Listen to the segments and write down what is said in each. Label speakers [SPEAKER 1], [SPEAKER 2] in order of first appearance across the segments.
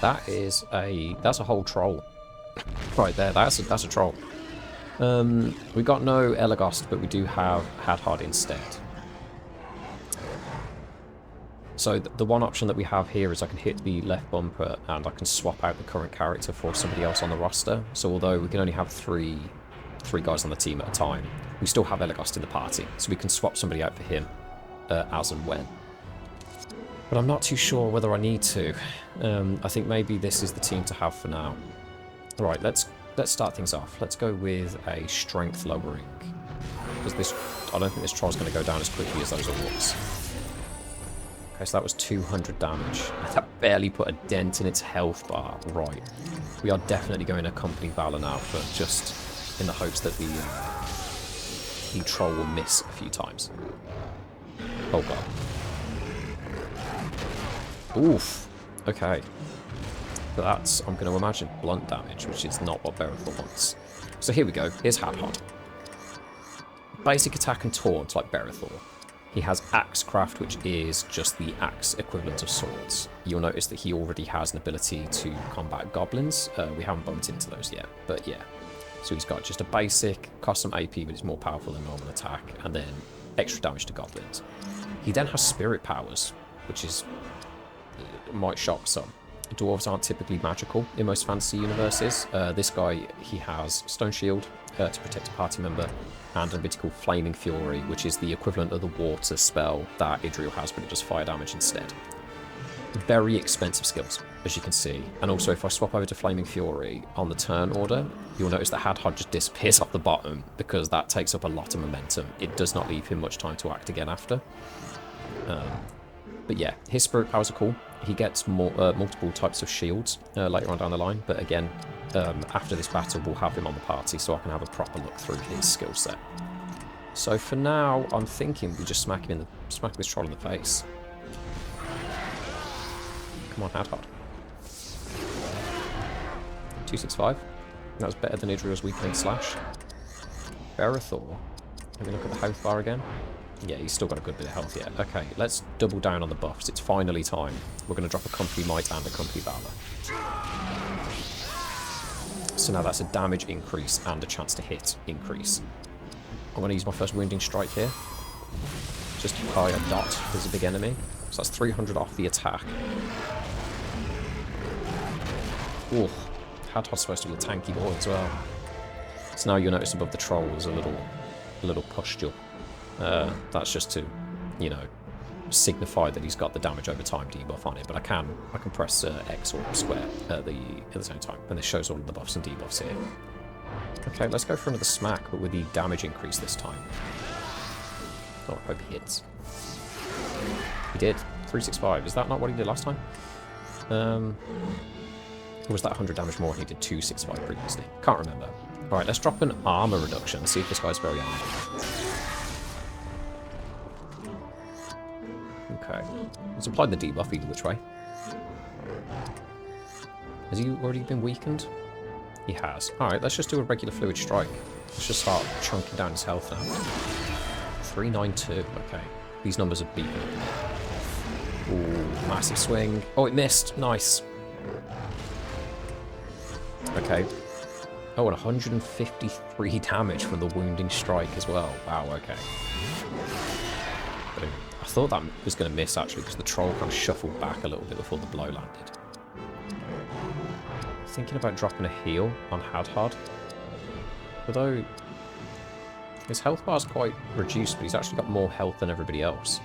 [SPEAKER 1] That's a whole troll right there. That's a troll. We got no Elagast, but we do have Hadhard instead. So the one option that we have here is I can hit the left bumper and I can swap out the current character for somebody else on the roster. So although we can only have three guys on the team at a time, we still have Elagast in the party. So we can swap somebody out for him as and when. But I'm not too sure whether I need to. I think maybe this is the team to have for now. Alright, let's start things off. Let's go with a strength lowering. Because I don't think this troll's going to go down as quickly as those orcs. Okay, so that was 200 damage. That barely put a dent in its health bar. Right. We are definitely going to Company Valor now, but just in the hopes that the troll will miss a few times. Oh god. Oof. Okay. But that's, I'm going to imagine, blunt damage, which is not what Berethor wants. So here we go. Here's Hadhard. Basic attack and taunt like Berethor. He has Axecraft, which is just the axe equivalent of swords. You'll notice that he already has an ability to combat goblins. We haven't bumped into those yet, but yeah. So he's got just a basic, costs some AP, but it's more powerful than normal attack, and then extra damage to goblins. He then has spirit powers, which is might shock some. Dwarves aren't typically magical in most fantasy universes. This guy, he has Stone Shield to protect a party member, and an ability called Flaming Fury, which is the equivalent of the water spell that Idril has, but it does fire damage instead. Very expensive skills, as you can see. And also, if I swap over to Flaming Fury on the turn order, you'll notice that Hadhard just disappears off the bottom, because that takes up a lot of momentum. It does not leave him much time to act again after. But yeah, his spirit powers are cool. He gets multiple types of shields later on down the line, but again, after this battle, we'll have him on the party so I can have a proper look through his skill set. So for now, I'm thinking we just smack this troll in the face. Come on, Hadhard. 265. That was better than Idril's weakening slash. Berethor. Let me look at the health bar again. Yeah, he's still got a good bit of health yet. Okay, let's double down on the buffs. It's finally time. We're going to drop a Company Might and a Company Valor. So now that's a damage increase and a chance to hit increase. I'm going to use my first Wounding Strike here. Just by a dot. There's a big enemy. So that's 300 off the attack. Ooh, Hadhard's supposed to be a tanky boy as well. So now you'll notice above the troll there's a little pustule. That's just to, you know, signify that he's got the damage over time debuff on it. But I can press X or square at the same time, and this shows all of the buffs and debuffs here. Okay, let's go for another smack, but with the damage increase this time. Oh, I hope he hits. He did. 365. Is that not what he did last time? Or was that 100 damage more and he did 265 previously? Can't remember. Alright, let's drop an armor reduction. See if this guy's very armored. Okay. It's applied the debuff either which way. Has he already been weakened? He has. Alright, let's just do a regular fluid strike. Let's just start chunking down his health now. 392. Okay. These numbers are beaten up. Ooh, massive swing. Oh, it missed. Nice. Okay. Oh, and 153 damage from the wounding strike as well. Wow, okay. Boom. I thought that was going to miss, actually, because the troll kind of shuffled back a little bit before the blow landed. Thinking about dropping a heal on Hadhard. Although, his health bar is quite reduced, but he's actually got more health than everybody else.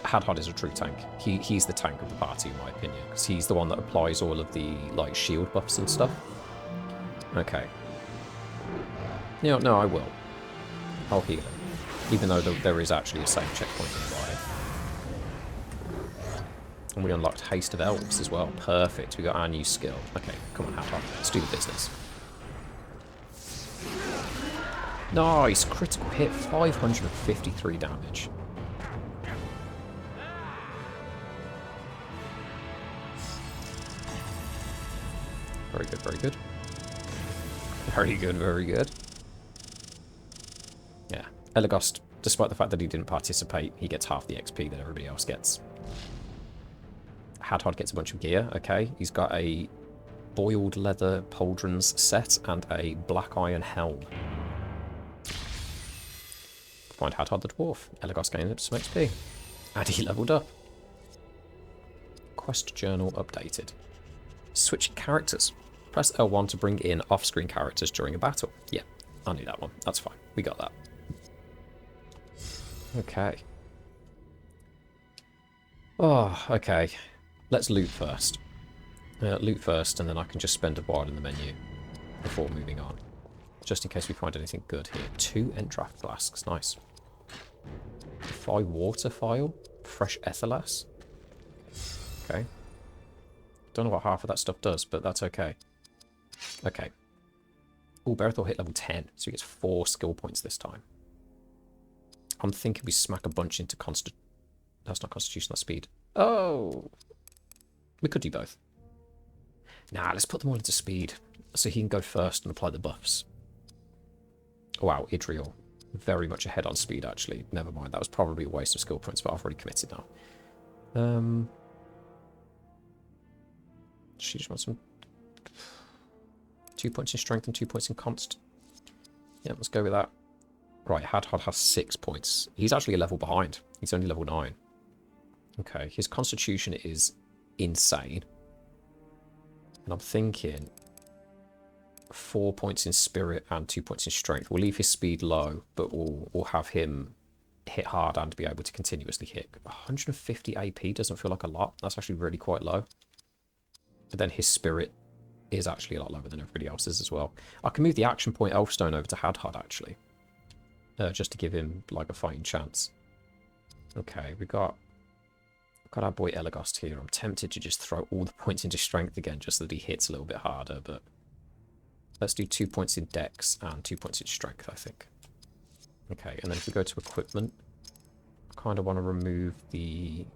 [SPEAKER 1] Hadhard is a true tank. He's the tank of the party, in my opinion, because he's the one that applies all of the like shield buffs and stuff. Okay. No, I will. I'll heal him, even though there is actually a save checkpoint nearby. And we unlocked Haste of Elves as well. Perfect. We got our new skill. Okay, come on, Hadhard. Let's do the business. Nice! Critical hit. 553 damage. Very good, very good. Very good, very good. Yeah. Elagast, despite the fact that he didn't participate, he gets half the XP that everybody else gets. Hadhod gets a bunch of gear. Okay, he's got a boiled leather pauldrons set and a black iron helm. Find Hadhod the dwarf. Elagos gained some XP. And he leveled up. Quest journal updated. Switch characters. Press L1 to bring in off-screen characters during a battle. Yeah, I knew that one. That's fine. We got that. Okay. Oh, okay. Let's loot first. Loot first, and then I can just spend a while in the menu before moving on. Just in case we find anything good here. 2 Endraft flasks. Nice. 5 water file. Fresh ethalas. Okay. Don't know what half of that stuff does, but that's okay. Okay. Oh, Berethor hit level 10, so he gets 4 skill points this time. I'm thinking we smack a bunch into That's not Constitution, that's Speed. Oh! We could do both. Nah, let's put them all into Speed, so he can go first and apply the buffs. Oh, wow, Idriel. Very much ahead on Speed, actually. Never mind, that was probably a waste of skill points, but I've already committed now. She just wants some 2 points in Strength and 2 points in Const. Yeah, let's go with that. Right, Hadhod has 6 points. He's actually a level behind. He's only level 9. Okay, his Constitution is insane. And I'm thinking 4 points in Spirit and 2 points in Strength. We'll leave his Speed low, but we'll have him hit hard and be able to continuously hit. 150 AP doesn't feel like a lot. That's actually really quite low. But then his Spirit is actually a lot lower than everybody else's as well. I can move the action point Elfstone over to Hadhod, actually. Just to give him, like, a fighting chance. Okay, we've got our boy Elagos here. I'm tempted to just throw all the points into Strength again, just so that he hits a little bit harder, but let's do 2 points in Dex and 2 points in Strength, I think. Okay, and then if we go to Equipment, I kind of want to remove the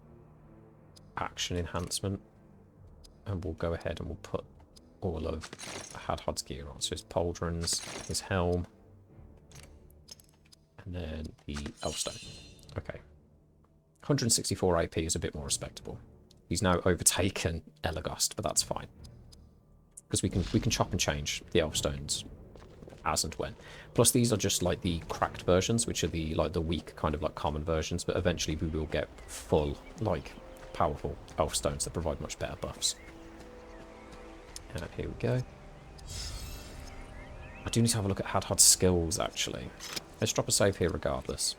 [SPEAKER 1] action enhancement, and we'll go ahead and we'll put all of Hadhod's gear on. So his pauldrons, his helm, and then the Elfstone. Okay. 164 AP is a bit more respectable. He's now overtaken Elagos, but that's fine. Because we can chop and change the Elfstones as and when. Plus these are just like the cracked versions, which are the weak kind of like common versions, but eventually we will get full, like, powerful Elfstones that provide much better buffs. And here we go. I do need to have a look at Hadhod's skills, actually. Let's drop a save here regardless.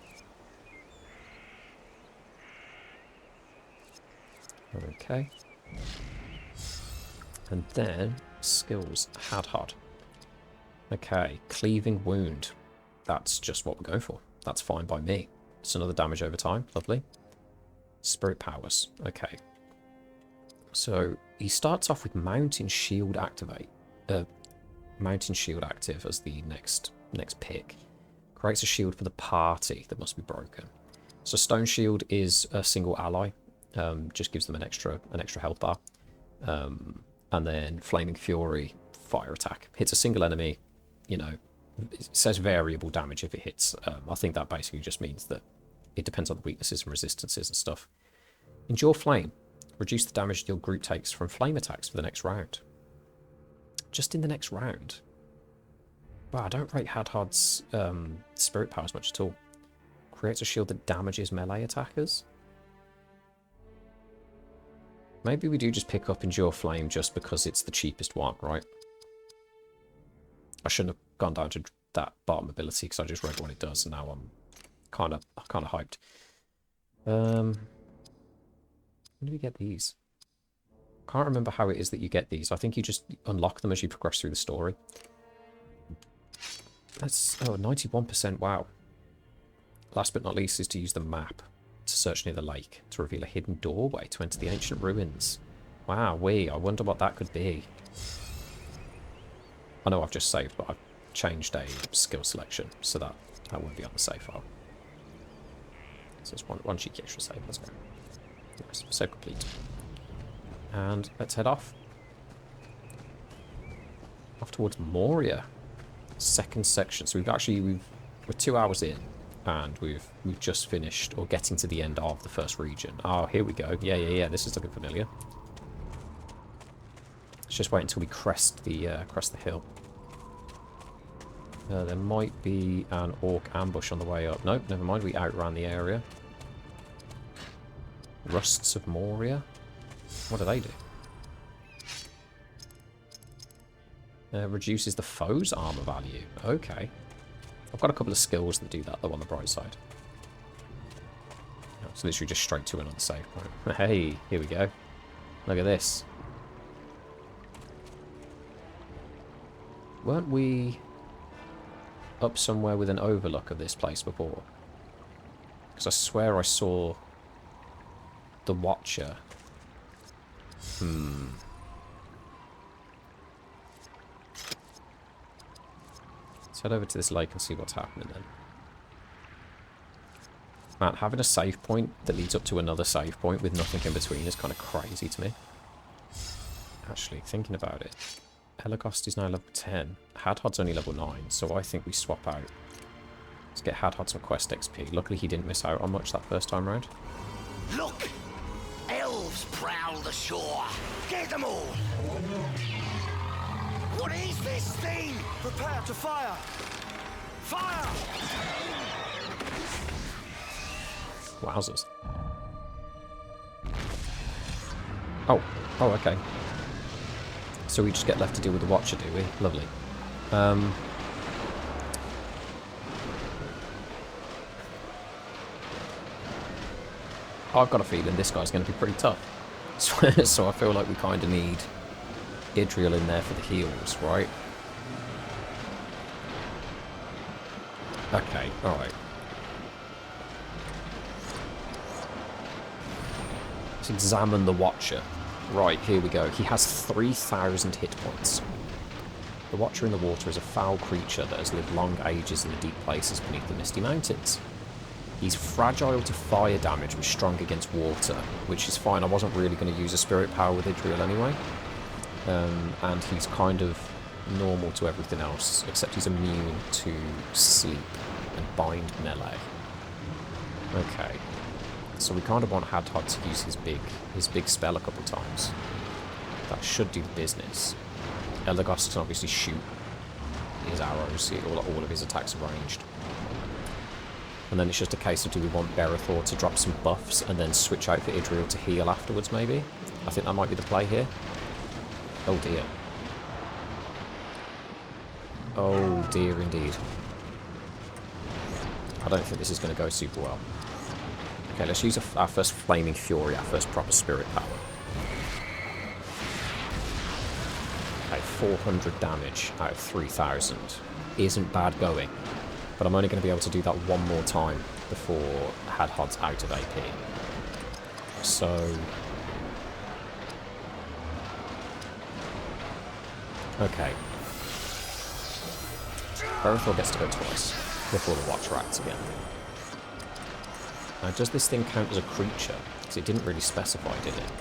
[SPEAKER 1] Okay. And then, skills, Hadhod. Okay, Cleaving Wound. That's just what we're going for. That's fine by me. It's another damage over time. Lovely. Spirit Powers. Okay. So, he starts off with Mountain Shield activate. Mountain Shield active as the next pick. Creates a shield for the party that must be broken. So Stone Shield is a single ally. Just gives them an extra health bar. And then Flaming Fury, fire attack. Hits a single enemy, you know, it says variable damage if it hits. I think that basically just means that it depends on the weaknesses and resistances and stuff. Endure Flame. Reduce the damage your group takes from flame attacks for the next round. Just in the next round. Wow, I don't rate Hadhod's Spirit Power as much at all. Creates a shield that damages melee attackers. Maybe we do just pick up Endure Flame just because it's the cheapest one, right? I shouldn't have gone down to that bottom ability because I just read what it does, and now I'm kind of hyped. When do we get these? Can't remember how it is that you get these. I think you just unlock them as you progress through the story. That's 91%. Wow. Last but not least is to use the map to search near the lake to reveal a hidden doorway to enter the ancient ruins. Wow, I wonder what that could be. I know I've just saved, but I've changed a skill selection so that won't be on the save file. So it's one cheeky extra save. Let's go. Nice. Save complete. And let's head off. Off towards Moria. Second section. So we're 2 hours in, and we've just finished, or getting to the end of the first region. Oh, here we go. Yeah. This is looking familiar. just wait until we crest the hill. There might be an orc ambush on the way up. Nope, never mind. We outran the area. Rusts of Moria? What do they do? Reduces the foe's armor value. Okay. I've got a couple of skills that do that, though, on the bright side. Oh, it's literally just straight to another save point. Hey, here we go. Look at this. Weren't we up somewhere with an overlook of this place before? Because I swear I saw the Watcher. Let's head over to this lake and see what's happening then. Man, having a save point that leads up to another save point with nothing in between is kind of crazy to me. Actually, thinking about it, Elagast is now level 10. Hadhod's only level 9, so I think we swap out. Let's get Hadhod some quest XP. Luckily he didn't miss out on much that first time round.
[SPEAKER 2] Look! Elves prowl the shore. Get them all! What is this thing?
[SPEAKER 3] Prepare to fire! Fire!
[SPEAKER 1] Wowzers. Oh, okay. So we just get left to deal with the Watcher, do we? Lovely. I've got a feeling this guy's going to be pretty tough. So I feel like we kind of need Idriel in there for the heals, right? Okay, alright. Let's examine the Watcher. Right, here we go. He has 3,000 hit points. The Watcher in the water is a foul creature that has lived long ages in the deep places beneath the misty mountains. He's fragile to fire damage but strong against water, which is fine. I wasn't really going to use a spirit power with Idriel anyway. And he's kind of normal to everything else, except he's immune to sleep and bind melee. Okay. So we kind of want Hadhod to use his big spell a couple times. That should do the business. Elagast can obviously shoot his arrows, all of his attacks are ranged. And then it's just a case of, do we want Berethor to drop some buffs and then switch out for Idriel to heal afterwards, maybe? I think that might be the play here. Oh dear. Oh dear indeed. I don't think this is going to go super well. Okay, let's use our first Flaming Fury, our first proper spirit power. Okay, 400 damage out of 3,000. Isn't bad going. But I'm only going to be able to do that one more time before Hadhod's out of AP. So... okay. Berethor gets to go twice before the Watcher acts again. Now, does this thing count as a creature? Because it didn't really specify, did it?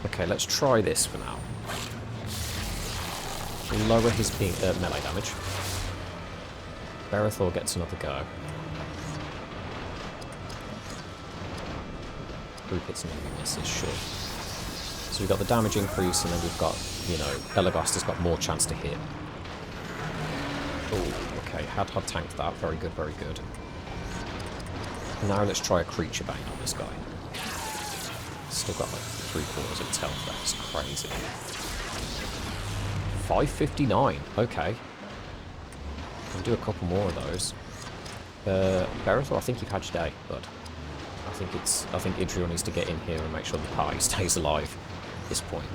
[SPEAKER 1] Okay, let's try this for now. We'll lower his melee damage. Berethor gets another go. Group hits and enemy misses, sure. So we've got the damage increase, and then we've got, you know, Elagast has got more chance to hit. Oh, okay, Hadhod tanked that. Very good, very good. Now let's try a creature bane on this guy. Still got like 3/4 of its health. That's crazy. 559. Okay. I'll do a couple more of those. Berethor, I think you've had your day, bud. I think Idriel needs to get in here and make sure the party stays alive at this point.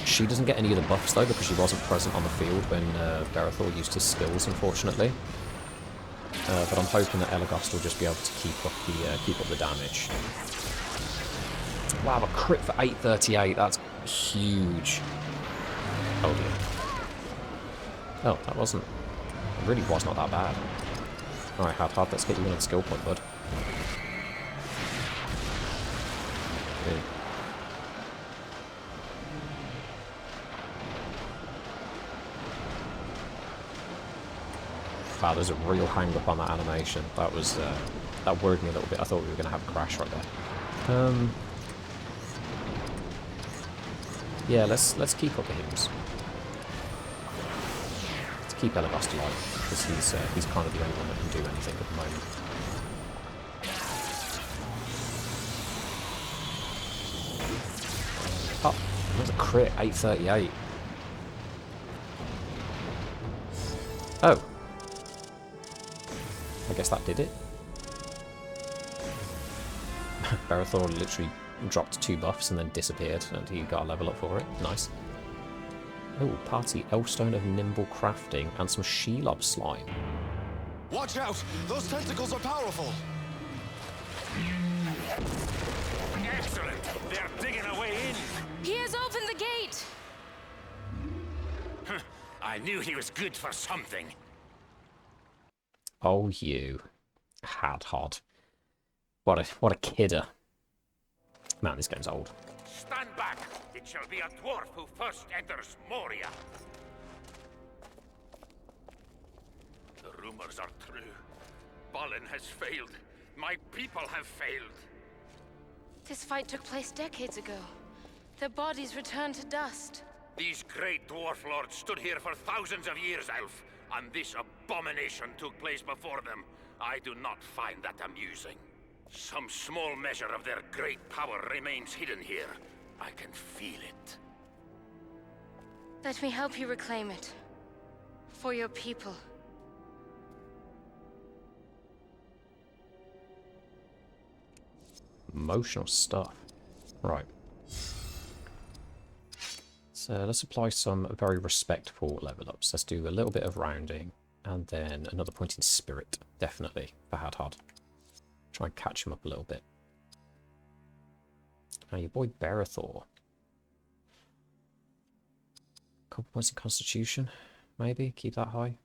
[SPEAKER 1] She doesn't get any of the buffs though, because she wasn't present on the field when Berethor used his skills, unfortunately. But I'm hoping that Elagast will just be able to keep up the damage. Wow, a crit for 838. That's huge. Oh dear. Oh, that wasn't. It really was not that bad. Alright, Hadhod, let's get you another skill point, bud. Okay. Wow, there's a real hang up on that animation. That was that worried me a little bit. I thought we were going to have a crash right there. Yeah, let's keep up the heals. Let's keep Elagast alive, because he's kind of the only one that can do anything at the moment. Oh, another crit, 838. Oh. I guess that did it. Barathor literally dropped 2 buffs and then disappeared, and he got a level up for it. Nice. Oh, party Elfstone of Nimble Crafting and some Shelob slime.
[SPEAKER 3] Watch out! Those tentacles are powerful!
[SPEAKER 2] Excellent! They're digging a way in!
[SPEAKER 4] He has opened the gate!
[SPEAKER 2] I knew he was good for something.
[SPEAKER 1] Oh, you. Hadhod. What a kidder. Man, this game's old.
[SPEAKER 2] Stand back! It shall be a dwarf who first enters Moria. The rumors are true. Balin has failed. My people have failed.
[SPEAKER 4] This fight took place decades ago. Their bodies returned to dust.
[SPEAKER 2] These great dwarf lords stood here for thousands of years, Elf, and this abomination took place before them. I do not find that amusing. Some small measure of their great power remains hidden here. I can feel it.
[SPEAKER 4] Let me help you reclaim it. For your people.
[SPEAKER 1] Emotional stuff. Right. So let's apply some very respectful level ups. Let's do a little bit of rounding, and then another point in spirit, definitely, for Hadhod. Try and catch him up a little bit. Now your boy Barathor. Couple points in constitution, maybe, keep that high.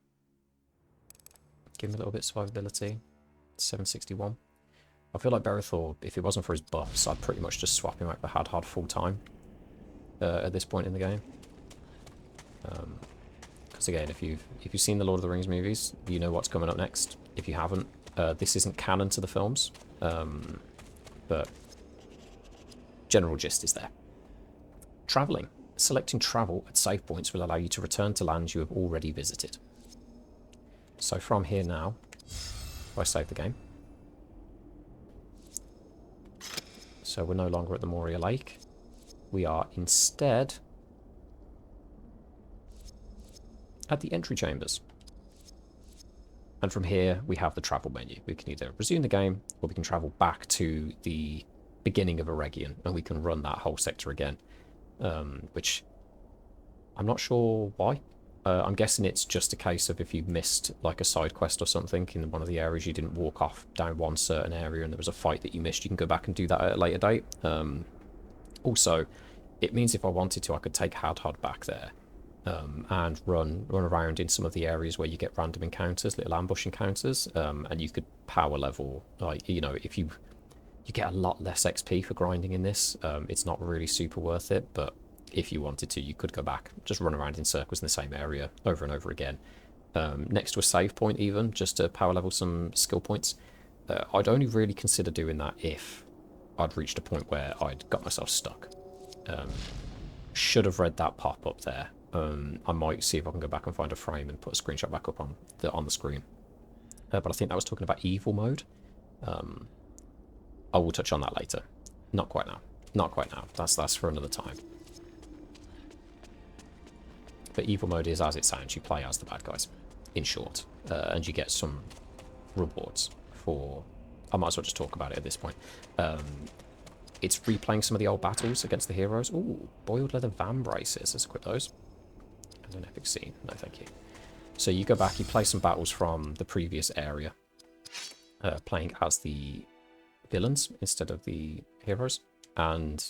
[SPEAKER 1] Give him a little bit of survivability. 761. I feel like Barathor, if it wasn't for his buffs, I'd pretty much just swap him out for Hadhod full time. At this point in the game, because again, if you've seen the Lord of the Rings movies, you know what's coming up next. If you haven't, this isn't canon to the films, but general gist is there. Traveling. Selecting travel at save points will allow you to return to lands you have already visited. So from here now, if I save the game, so we're no longer at the Moria Lake. We are instead at the entry chambers. And from here, we have the travel menu. We can either resume the game, or we can travel back to the beginning of Eregion, and we can run that whole sector again. Which I'm not sure why. I'm guessing it's just a case of if you missed like a side quest or something in one of the areas, you didn't walk off down one certain area and there was a fight that you missed, you can go back and do that at a later date. Also, it means if I wanted to, I could take Hadhod back there and run around in some of the areas where you get random encounters, little ambush encounters, and you could power level, like, you know, if you get a lot less XP for grinding in this. It's not really super worth it, but if you wanted to, you could go back, just run around in circles in the same area over and over again. Next to a save point even, just to power level some skill points. I'd only really consider doing that if I'd reached a point where I'd got myself stuck. Should have read that pop up there. I might see if I can go back and find a frame and put a screenshot back up on the screen. But I think that was talking about evil mode. I will touch on that later. Not quite now. Not quite now. That's for another time. But evil mode is as it sounds. You play as the bad guys, in short, and you get some rewards for. I might as well just talk about it at this point. It's replaying some of the old battles against the heroes. Ooh, boiled leather van braces. Let's equip those. And an epic scene. No, thank you. So you go back, you play some battles from the previous area, playing as the villains instead of the heroes, and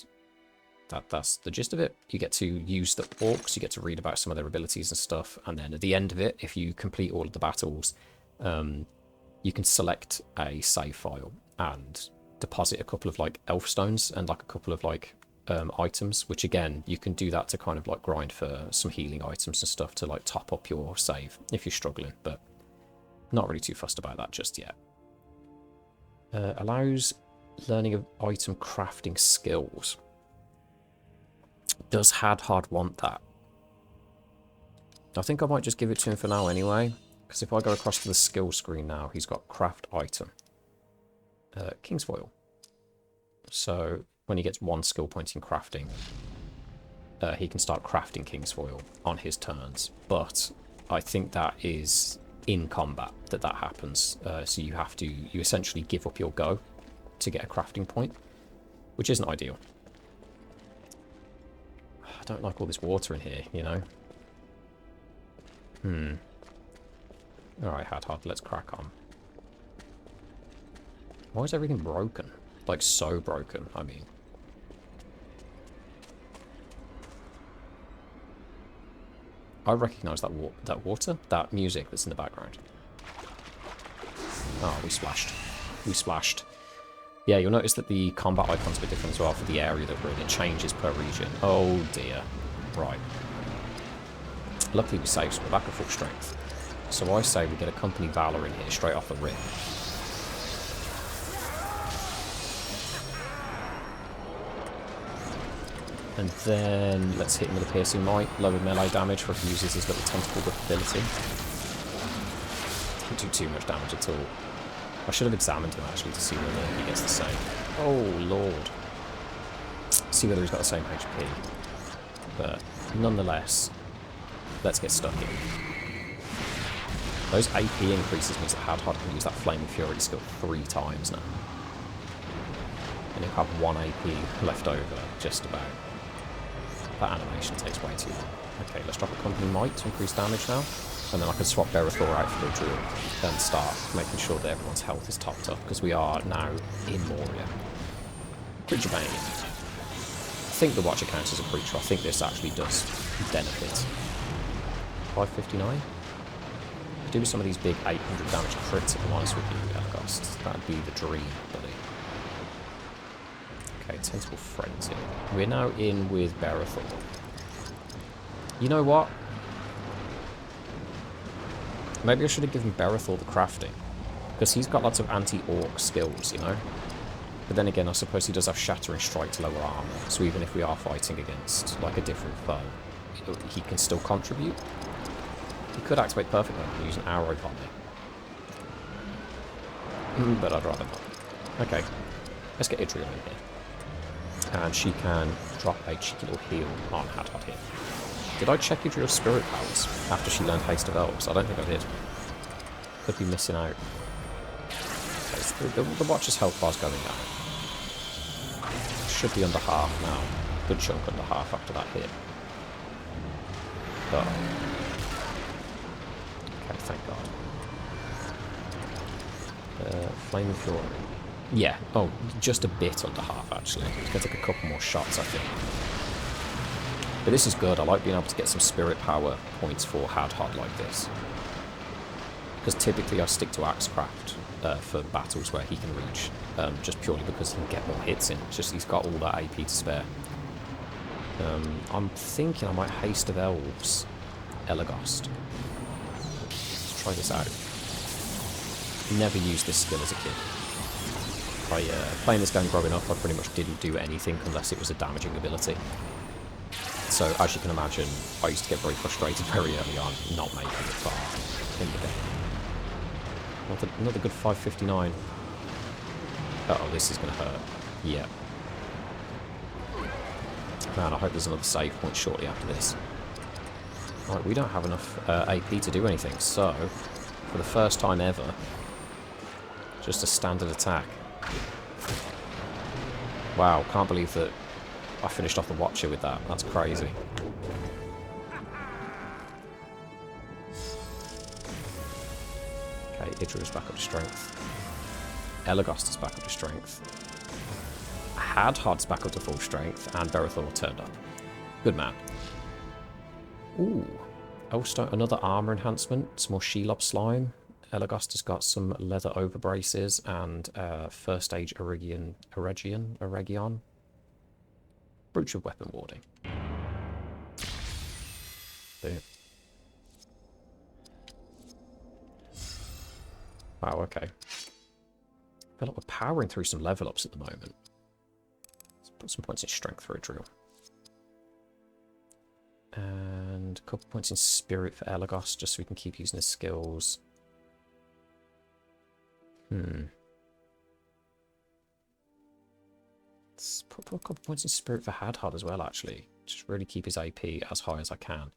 [SPEAKER 1] that's the gist of it. You get to use the orcs, you get to read about some of their abilities and stuff, and then at the end of it, if you complete all of the battles, you can select a save file and deposit a couple of like elf stones and like a couple of like items, which again, you can do that to kind of like grind for some healing items and stuff to like top up your save if you're struggling. But Not really too fussed about that just yet. Allows learning of item crafting skills. Does Hadhard want that? I think I might just give it to him for now anyway. Because if I go across to the skill screen now, he's got craft item. King's foil. So when he gets 1 skill point in crafting, he can start crafting King's foil on his turns. But I think that is in combat that happens. So you essentially give up your go to get a crafting point, which isn't ideal. I don't like all this water in here, you know. Alright, Hadhard, let's crack on. Why is everything broken? Like, so broken, I mean. I recognise that water, that music that's in the background. Oh, we splashed. We splashed. Yeah, you'll notice that the combat icon's a bit different as well for the area that we're in. It changes per region. Oh dear. Right. Luckily we saved, so we're back at full strength. So I say we get a Company Valor in here straight off the rip. And then let's hit him with a piercing might, lower melee damage for if he uses his little tentacle whip ability. Didn't do too much damage at all. I should have examined him actually to see whether he gets the same. Oh lord. See whether he's got the same HP. But nonetheless, let's get stuck in. Those AP increases means that Hadhard can use that Flaming Fury skill 3 times now. And he'll have 1 AP left over, just about. That animation takes way too long. Okay, let's drop a Company Might to increase damage now. And then I can swap Berethor out for the Druid and start making sure that everyone's health is topped up, because we are now in Moria. Creature Bane. I think the Watcher counts as a creature. I think this actually does benefit. 559? Do with some of these big 800 damage crits, if I'm honest with you, Elgost. That'd be the dream, buddy. Okay, Tentacle Frenzy. We're now in with Berethor. You know what? Maybe I should have given Berethor the crafting. Because he's got lots of anti-orc skills, you know? But then again, I suppose he does have Shattering Strike to lower armor. So even if we are fighting against, like, a different foe, he can still contribute. He could activate perfectly and use an arrow on me. But I'd rather not. Okay, let's get Idriel in here. And she can drop a cheeky little heal on Hadhard here. Did I check Idriel's spirit powers after she learned Haste of Elves? I don't think I did. Could be missing out. Okay, the Watcher's health bar's going down. Should be under half now. Good chunk under half after that hit. But... okay, thank God. Flaming Fury. Yeah, oh, just a bit under half actually. It's going to take a couple more shots, I think. But this is good. I like being able to get some spirit power points for Hadhard like this. Because typically I stick to Axecraft for battles where he can reach, just purely because he can get more hits in. It's just he's got all that AP to spare. I'm thinking I might Haste of Elves Elgost. Let's try this out. Never used this skill as a kid. Playing this game growing up, I pretty much didn't do anything unless it was a damaging ability. So, as you can imagine, I used to get very frustrated very early on, not making it far in the game. Another good 559. Uh-oh, this is going to hurt. Yeah. Man, I hope there's another save point shortly after this. Right, we don't have enough AP to do anything, so, for the first time ever, just a standard attack. Wow, can't believe that I finished off the Watcher with that. That's crazy. Okay, Idriel's back up to strength. Elgost is back up to strength. Hadhard's back up to full strength, and Berethor turned up. Good man. Ooh. Also, another armor enhancement. Some more Shelob slime. Elgost has got some leather overbraces and first stage Eregion. Brooch of weapon warding. Boom. Wow, okay. I feel like we're powering through some level ups at the moment. Let's put some points in strength for a drill. And a couple points in spirit for Elagos, just so we can keep using his skills. Let's put a couple points in spirit for Hadhad as well, actually. Just really keep his AP as high as I can.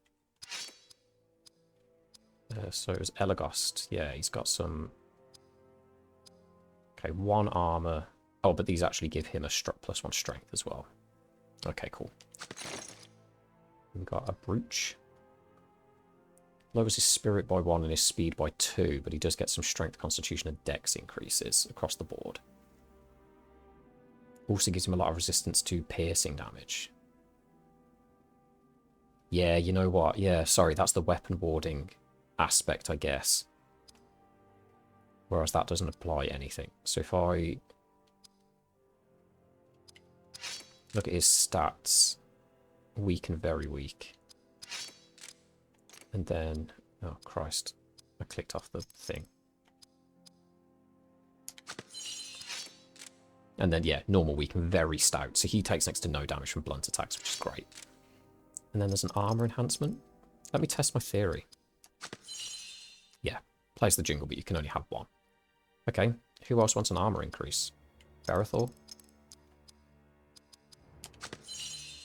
[SPEAKER 1] So it was Elagos. Yeah, he's got some... Okay, 1 armor. Oh, but these actually give him a +1 strength as well. Okay, cool. We've got a brooch. Lowers his spirit by 1 and his speed by 2, but he does get some strength, constitution, and dex increases across the board. Also gives him a lot of resistance to piercing damage. Yeah, you know what? Yeah, sorry, that's the weapon warding aspect, I guess. Whereas that doesn't apply anything. So if I look at his stats, weak and very weak. And then, oh Christ, I clicked off the thing. And then, yeah, normal, weak, and very stout. So he takes next to no damage from blunt attacks, which is great. And then there's an armor enhancement. Let me test my theory. Yeah, plays the jingle, but you can only have 1. Okay, who else wants an armor increase? Berethor?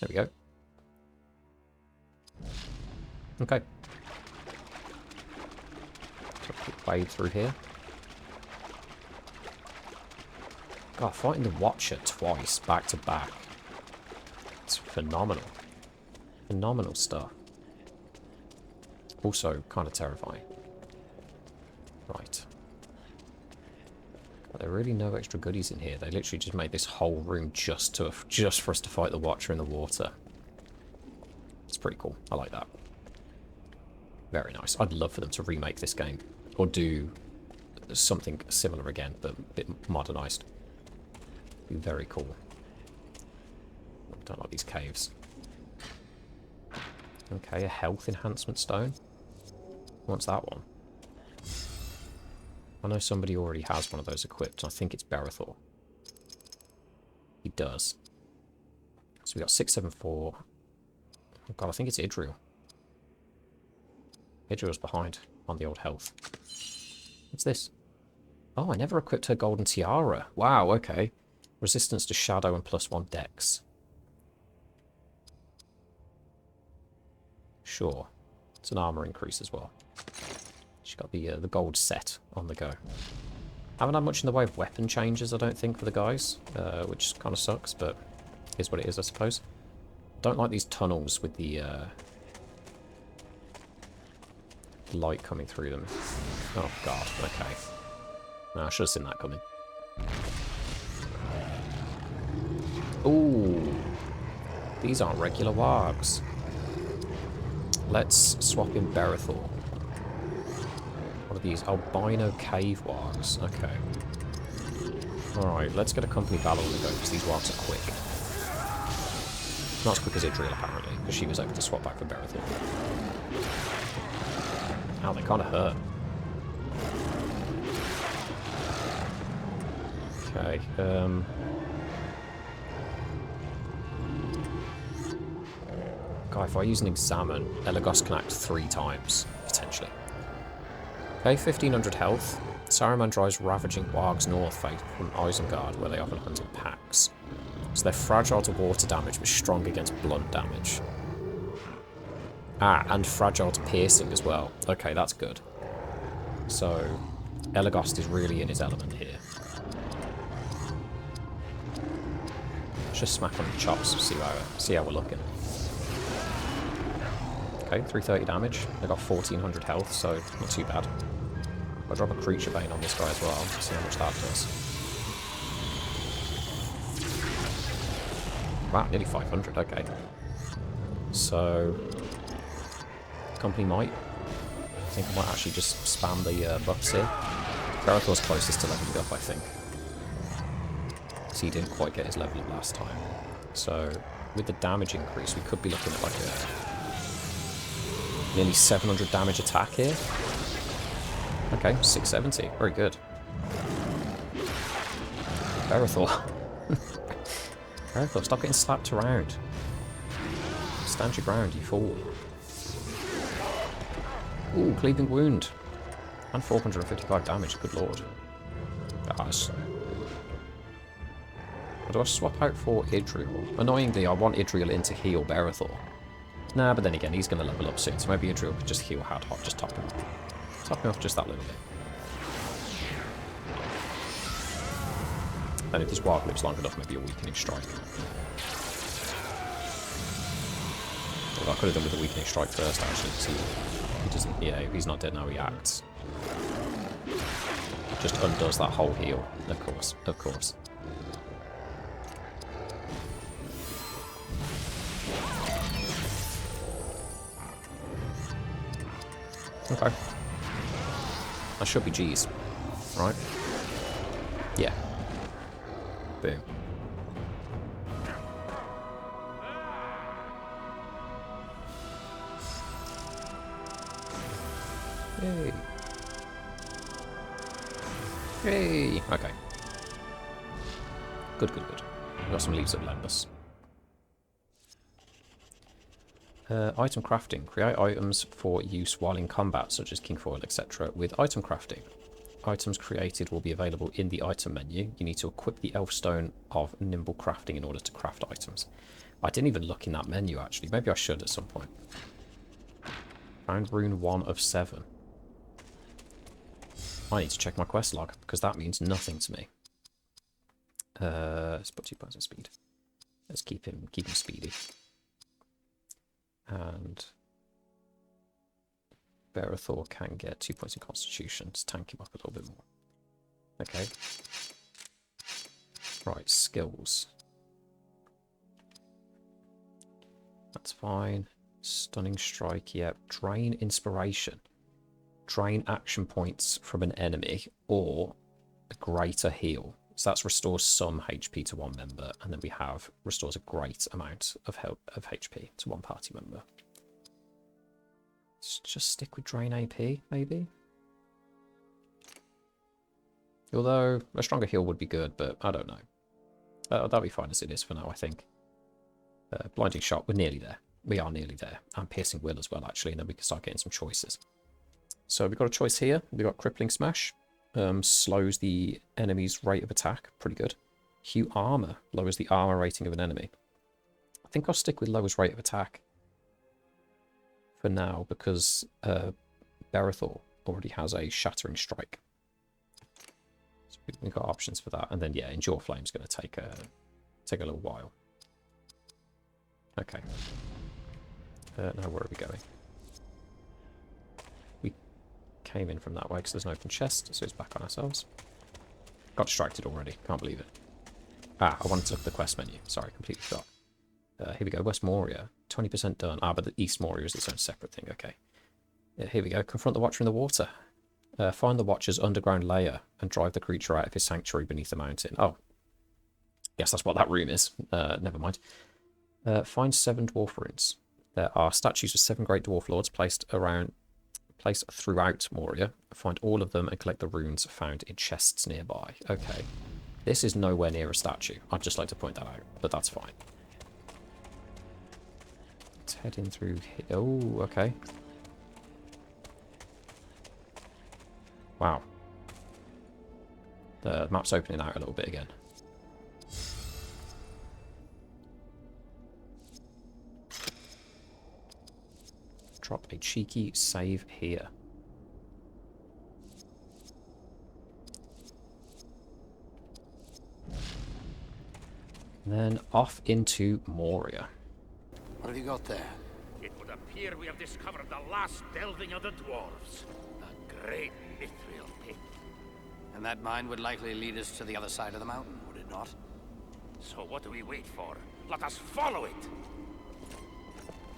[SPEAKER 1] There we go. Okay. So quick wade through here. God, fighting the Watcher twice, back to back. It's phenomenal. Phenomenal stuff. Also, kind of terrifying. Right. God, there are really no extra goodies in here. They literally just made this whole room just for us to fight the Watcher in the water. It's pretty cool. I like that. Very nice. I'd love for them to remake this game. Or do something similar again, but a bit modernised. Be very cool. I don't like these caves. Okay, a health enhancement stone. What's that one? I know somebody already has one of those equipped. I think it's Berethor. He does. So we got 674. Oh god, I think it's Idril. Idril's behind on the old health. What's this? Oh, I never equipped her golden tiara. Wow, okay. Resistance to shadow and +1 dex. Sure. It's an armor increase as well. She's got the gold set on the go. Haven't had much in the way of weapon changes, I don't think, for the guys, which kind of sucks, but is what it is, I suppose. Don't like these tunnels with the light coming through them. Oh god, okay. No, I should have seen that coming. Ooh, these aren't regular wargs. Let's swap in Berethor. What are these? Albino cave wargs. Okay. Alright, let's get a company battle on the go, because these wargs are quick. Not as quick as Idril, apparently, because she was able to swap back for Berethor. Ow, they kind of hurt. Okay, God, if I use an examine, Elagos can act 3 times, potentially. Okay, 1500 health. Saruman drives ravaging wargs north from Isengard, where they often hunt in packs. So they're fragile to water damage, but strong against blunt damage. Ah, and fragile to piercing as well. Okay, that's good. So, Elagos is really in his element here. Let's just smack on the chops to see how we're looking. Okay, 330 damage. They got 1400 health, so not too bad. I'll drop a creature bane on this guy as well, see how much that does. Wow, nearly 500, okay. So, company might. I think I might actually just spam the buffs here. Berethor's closest to leveling up, I think. So he didn't quite get his level up last time. So, with the damage increase, we could be looking at like a nearly 700 damage attack here. Okay, 670. Very good. Berethor. Berethor, stop getting slapped around. Stand your ground, you fool. Ooh, cleaving wound. And 455 damage, good lord. Guys. Do I swap out for Idril? Annoyingly, I want Idril in to heal Berethor. Nah, but then again, he's going to level up soon, so maybe Idril could just heal Hadhot, just top him. Top him off just that little bit. And if this wild lives long enough, maybe a weakening strike. Well, I could have done with a weakening strike first, actually, because he doesn't... Yeah, he's not dead now, he acts. Just undoes that whole heal, of course, of course. Okay. That should be G's, right? Yeah. Boom. Yay. Yay. Okay. Good, good, good. We've got some leaves of Lembus. Item crafting. Create items for use while in combat, such as Kingfoil, etc. with item crafting. Items created will be available in the item menu. You need to equip the elf stone of nimble crafting in order to craft items. I didn't even look in that menu, actually. Maybe I should at some point. Found rune 1 of 7. I need to check my quest log, because that means nothing to me. Let's put 2 points of speed. Let's keep him speedy. And Berethor can get 2 points in Constitution to tank him up a little bit more. Okay. Right, skills. That's fine. Stunning strike, yep. Drain inspiration. Drain action points from an enemy or a greater heal. So that's restores some HP to one member, and then we have restores a great amount of HP to one party member. Let's just stick with drain AP, maybe. Although a stronger heal would be good, but I don't know. That'll be fine as it is for now, I think. Blinding shot, we're nearly there. We are nearly there. And piercing will as well, actually, and then we can start getting some choices. So we've got a choice here. We've got crippling smash. Slows the enemy's rate of attack. Pretty good. Hue armor. Lowers the armor rating of an enemy. I think I'll stick with lowers rate of attack for now, because Berethor already has a shattering strike. So we've got options for that. And then, yeah, Endure Flame's going to take a little while. Okay. Now where are we going? We came in from that way because there's an open chest, so it's back on ourselves. Got distracted already. Can't believe it. Ah, I wanted to look at the quest menu. Sorry, completely forgot. Here we go. West Moria. 20% done. Ah, but the East Moria is its own separate thing. Okay. Yeah, here we go. Confront the Watcher in the water. Find the Watcher's underground lair and drive the creature out of his sanctuary beneath the mountain. Oh. Guess that's what that room is. Never mind. Find 7 dwarf runes. There are statues of 7 great dwarf lords placed throughout Moria. Find all of them and collect the runes found in chests nearby. Okay. This is nowhere near a statue. I'd just like to point that out, but that's fine. Let's head in through here. Oh, okay. Wow. The map's opening out a little bit again. Drop a cheeky save here. And then off into Moria.
[SPEAKER 5] What have you got there?
[SPEAKER 2] It would appear we have discovered the last delving of the dwarves. A great mithril pit.
[SPEAKER 5] And that mine would likely lead us to the other side of the mountain, would it not?
[SPEAKER 2] So what do we wait for? Let us follow it!